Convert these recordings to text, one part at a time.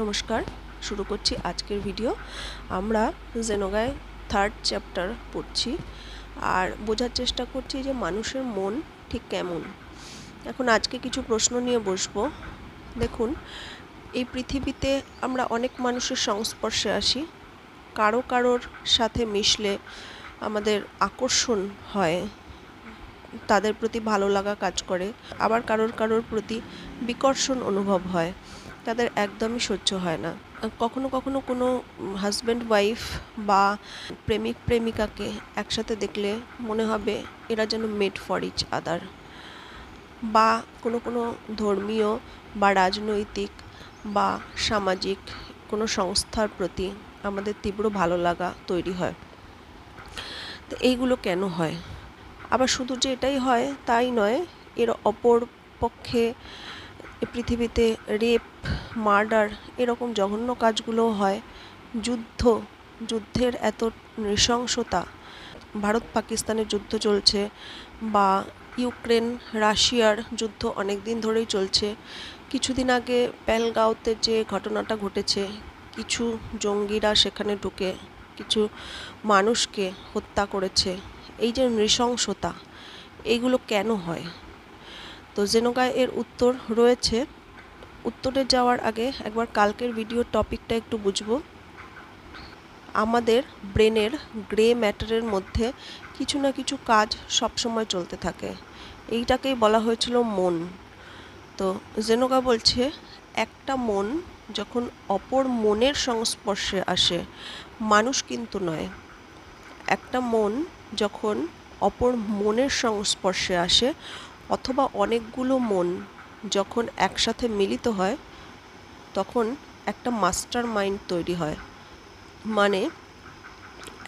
নমস্কার, শুরু করছি আজকের ভিডিও। আমরা জেনোগায় 3rd চ্যাপ্টার পড়ছি আর বোঝার চেষ্টা করছি যে মানুষের মন ঠিক কেমন। এখন আজকে কিছু প্রশ্ন নিয়ে বসবো। দেখুন, এই পৃথিবীতে আমরা অনেক মানুষের সংস্পর্শে আসি। কারোর সাথে মিশলে আমাদের আকর্ষণ হয়, তাদের প্রতি ভালো লাগা কাজ করে। আবার কারোর প্রতি বিকর্ষণ অনুভব হয়, তাদের একদমই সহ্য হয় না। কখনো কখনো কোনো হাজব্যান্ড ওয়াইফ বা প্রেমিক প্রেমিকাকে একসাথে দেখলে মনে হবে এরা যেন মেড ফর ইচ আদার। বা কোনো ধর্মীয় বা রাজনৈতিক বা সামাজিক কোনো সংস্থার প্রতি আমাদের তীব্র ভালো লাগা তৈরি হয়। তো এইগুলো কেন হয়? আবার শুধু যে এটাই হয় তাই নয়, এর অপর পক্ষে পৃথিবীতে রেপ, মার্ডার এরকম জঘন্য কাজগুলোও হয়। যুদ্ধের এত নৃশংসতা, ভারত পাকিস্তানের যুদ্ধ চলছে বা ইউক্রেন রাশিয়ার যুদ্ধ অনেক দিন ধরেই চলছে। কিছুদিন আগে পেহেলগাঁওতে যে ঘটনাটা ঘটেছে, কিছু জঙ্গিরা সেখানে ঢুকে কিছু মানুষকে হত্যা করেছে। এই যে নৃশংসতা, এইগুলো কেন হয়? তো জেনোগায় এর উত্তর রয়েছে। উত্তরে যাওয়ার আগে একবার কালকের ভিডিওর টপিকটা একটু বুঝবো। আমাদের ব্রেনের গ্রে ম্যাটারের মধ্যে কিছু না কিছু কাজ সবসময় চলতে থাকে, এইটাকেই বলা হয়েছিল মন। তো জেনোগা বলছে একটা মন যখন অপর মনের সংস্পর্শে আসে, মানুষ কিন্তু নয়, একটা মন যখন অপর মনের সংস্পর্শে আসে অথবা অনেকগুলো মন যখন একসাথে মিলিত হয়, তখন একটা মাস্টার মাইন্ড তৈরি হয়। মানে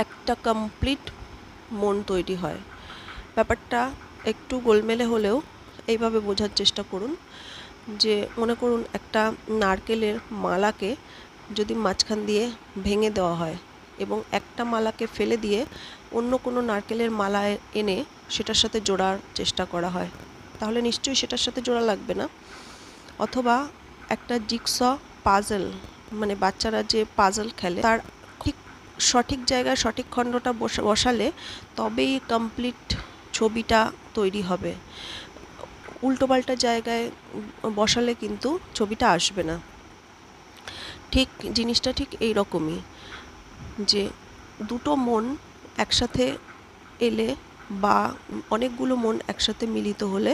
একটা কমপ্লিট মন তৈরি হয়। ব্যাপারটা একটু গোলমেলে হলেও এইভাবে বোঝার চেষ্টা করুন যে মনে করুন একটা নারকেলের মালাকে যদি মাঝখান দিয়ে ভেঙে দেওয়া হয় এবং একটা মালাকে ফেলে দিয়ে অন্য কোনো নারকেলের মালা এনে সেটার সাথে জোড়ার চেষ্টা করা হয়, তাহলে নিশ্চয়ই সেটার সাথে জোড়া লাগবে না। অথবা একটা জিগস পাজল, মানে বাচ্চারা যে পাজল খেলে, তার ঠিক সঠিক জায়গায় সঠিক খণ্ডটা বসালে তবেই কমপ্লিট ছবিটা তৈরি হবে। উল্টোপাল্টা জায়গায় বসালে কিন্তু ছবিটা আসবে না। ঠিক জিনিসটা ঠিক এই রকমই, যে দুটো মন একসাথে এলে বা অনেকগুলো মন একসাথে মিলিত হলে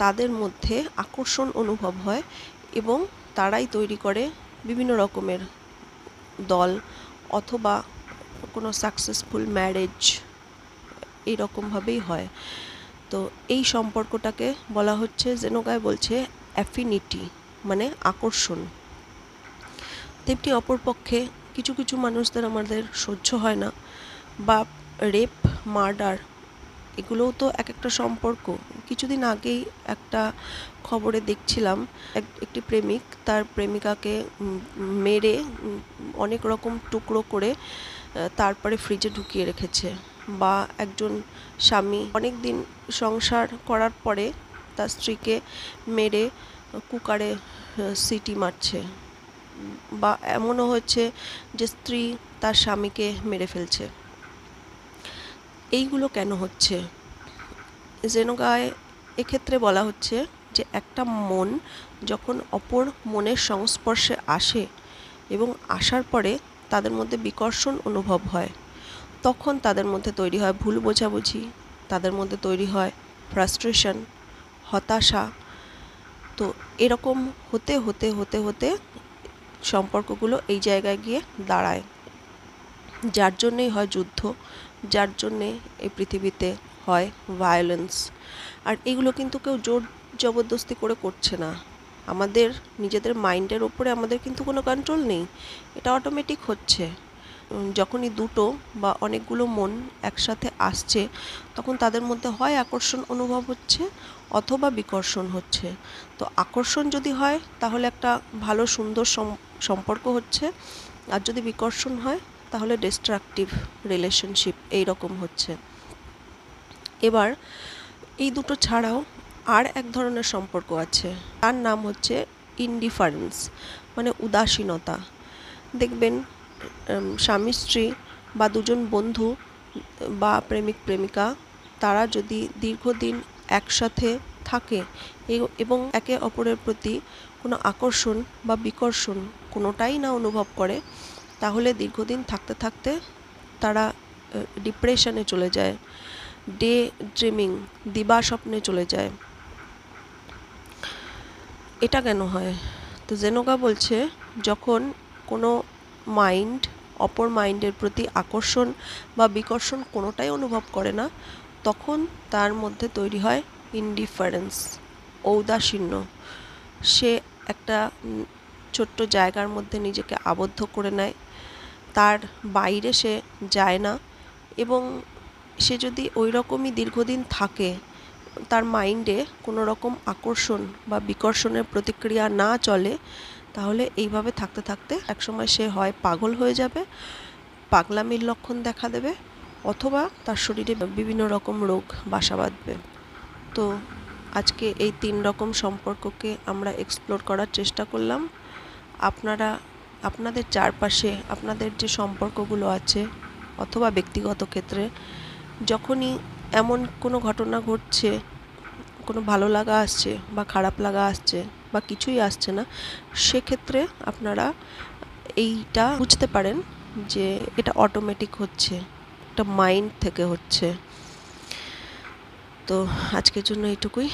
তাদের মধ্যে আকর্ষণ অনুভব হয় এবং তারাই তৈরি করে বিভিন্ন রকমের দল অথবা কোনো সাকসেসফুল ম্যারেজ, এইরকমভাবেই হয়। তো এই সম্পর্কটাকে বলা হচ্ছে, জেনোগায় বলছে অ্যাফিনিটি, মানে আকর্ষণ। তেমনি অপরপক্ষে কিছু কিছু মানুষদের আমাদের সহ্য হয় না, বা রেপ, মার্ডার, এগুলোও তো এক একটা সম্পর্ক। কিছুদিন আগেই একটা খবরে দেখছিলাম, একটি প্রেমিক তার প্রেমিকাকে মেরে অনেক রকম টুকরো করে তারপরে ফ্রিজে ঢুকিয়ে রেখেছে। বা একজন স্বামী অনেক দিন সংসার করার পরে তার স্ত্রীকে মেরে কুকারে সিটি মারছে। বা এমনও হচ্ছে যে স্ত্রী তার স্বামীকে মেরে ফেলছে। এইগুলো কেন হচ্ছে? জেনোগায় এক্ষেত্রে বলা হচ্ছে যে একটা মন যখন অপর মনের সংস্পর্শে আসে এবং আসার পরে তাদের মধ্যে বিকর্ষণ অনুভব হয়, তখন তাদের মধ্যে তৈরি হয় ভুল বোঝাবুঝি, তাদের মধ্যে তৈরি হয় ফ্রাস্ট্রেশন, হতাশা। তো এরকম হতে হতে হতে হতে সম্পর্কগুলো এই জায়গায় গিয়ে দাঁড়ায়, যার জন্যেই হয় যুদ্ধ, যার জন্যে এই পৃথিবীতে হয় ভায়োলেন্স। আর এগুলো কিন্তু কেউ জোর জবরদস্তি করে করছে না, আমাদের নিজেদের মাইন্ডের ওপরে আমাদের কিন্তু কোনো কন্ট্রোল নেই, এটা অটোমেটিক হচ্ছে। যখনই দুটো বা অনেকগুলো মন একসাথে আসছে তখন তাদের মধ্যে হয় আকর্ষণ অনুভব হচ্ছে অথবা বিকর্ষণ হচ্ছে। তো আকর্ষণ যদি হয় তাহলে একটা ভালো সুন্দর সম্পর্ক হচ্ছে, আর যদি বিকর্ষণ হয় তাহলে ডিস্ট্রাকটিভ রিলেশনশিপ এইরকম হচ্ছে। এবার এই দুটো ছাড়াও আর এক ধরনের সম্পর্ক আছে, তার নাম হচ্ছে ইনডিফারেন্স মানে উদাসীনতা। দেখবেন স্বামী স্ত্রী বা দুজন বন্ধু বা প্রেমিক প্রেমিকা তারা যদি দীর্ঘদিন একসাথে থাকে এবং একে অপরের প্রতি কোনো আকর্ষণ বা বিকর্ষণ কোনোটাই না অনুভব করে, তাহলে দীর্ঘদিন থাকতে থাকতে তারা ডিপ্রেশনে চলে যায়, ডে ড্রিমিং দিবা স্বপ্নে চলে যায়। এটা কেন হয়? তো জেনোগা বলছে যখন কোনো মাইন্ড অপর মাইন্ডের প্রতি আকর্ষণ বা বিকর্ষণ কোনোটাই অনুভব করে না, তখন তার মধ্যে তৈরি হয় ইনডিফারেন্স, ঔদাসীন্য। সে একটা ছোট্ট জায়গার মধ্যে নিজেকে আবদ্ধ করে নেয়, তার বাইরে সে যায় না। এবং সে যদি ওই রকমই দীর্ঘদিন থাকে, তার মাইন্ডে কোনো রকম আকর্ষণ বা বিকর্ষণের প্রতিক্রিয়া না চলে, তাহলে এইভাবে থাকতে থাকতে একসময় সে হয় পাগল হয়ে যাবে, পাগলামির লক্ষণ দেখা দেবে, অথবা তার শরীরে বিভিন্ন রকম রোগ বাসা বাঁধবে। তো আজকে এই 3 রকম সম্পর্ককে আমরা এক্সপ্লোর করার চেষ্টা করলাম। আপনারা আপনাদের চারপাশে আপনাদের যে সম্পর্কগুলো আছে অথবা ব্যক্তিগত ক্ষেত্রে যখনই এমন কোনো ঘটনা ঘটছে, কোনো ভালো লাগা আসছে বা খারাপ লাগা আসছে বা কিছুই আসছে না, সেক্ষেত্রে আপনারা এইটা বুঝতে পারেন যে এটা অটোমেটিক হচ্ছে, এটা মাইন্ড থেকে হচ্ছে। তো আজকের জন্য এইটুকুই।